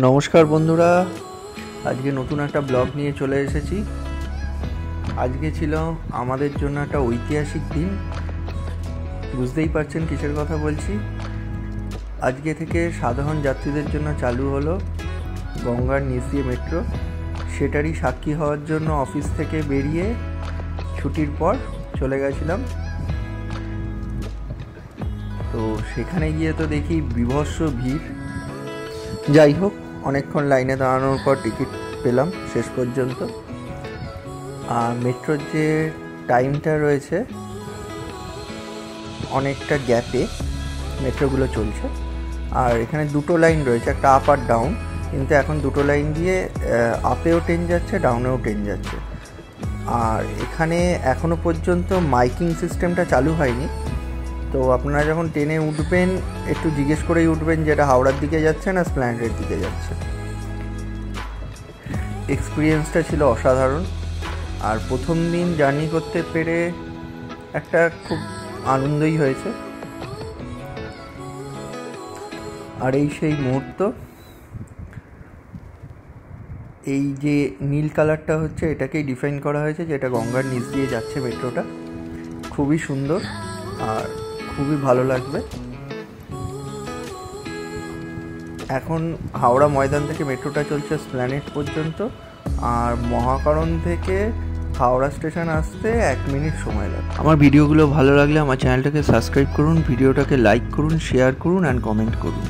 নমস্কার বন্ধুরা, আজকে নতুন একটা ব্লগ নিয়ে চলে এসেছি। আজকে ছিল আমাদের জন্য একটা ঐতিহাসিক দিন। বুঝতেই পারছেন কিসের কথা বলছি। আজকে থেকে সাধারণ যাত্রীদের জন্য চালু হলো গঙ্গার নিচ দিয়ে মেট্রো। সেটারই সাক্ষী হওয়ার জন্য অফিস থেকে বেরিয়ে ছুটির পর চলে গেছিলাম। তো সেখানে গিয়ে তো দেখি বীভৎস ভিড়। যাই হোক, অনেকক্ষণ লাইনে দাঁড়ানোর পর টিকিট পেলাম শেষ পর্যন্ত। আর মেট্রোর যে টাইমটা রয়েছে, অনেকটা গ্যাপে মেট্রোগুলো চলছে। আর এখানে দুটো লাইন রয়েছে, একটা আপ আর ডাউন, কিন্তু এখন দুটো লাইন দিয়ে আপেও ট্রেন যাচ্ছে, ডাউনেও ট্রেন যাচ্ছে। আর এখানে এখনও পর্যন্ত মাইকিং সিস্টেমটা চালু হয়নি। তো আপনারা যখন ট্রেনে উঠবেন একটু জিজ্ঞেস করেই উঠবেন যেটা হাওড়ার দিকে যাচ্ছে না এসপ্ল্যানেডের দিকে যাচ্ছে। এক্সপিরিয়েন্সটা ছিল অসাধারণ। আর প্রথম দিন জার্নি করতে পেরে একটা খুব আনন্দই হয়েছে। আর এই সেই মুহূর্ত, এই যে নীল কালারটা হচ্ছে এটাকেই ডিফাইন করা হয়েছে যে এটা গঙ্গার নিচ দিয়ে যাচ্ছে মেট্রোটা। খুবই সুন্দর আর খুবই ভালো লাগবে। এখন হাওড়া ময়দান থেকে মেট্রোটা চলছে এসপ্ল্যানেড পর্যন্ত। আর মহাকারণ থেকে হাওড়া স্টেশন আসতে 1 মিনিট সময় লাগে। আমার ভিডিওগুলো ভালো লাগলে আমার চ্যানেলটাকে সাবস্ক্রাইব করুন, ভিডিওটাকে লাইক করুন, শেয়ার করুন অ্যান্ড কমেন্ট করুন।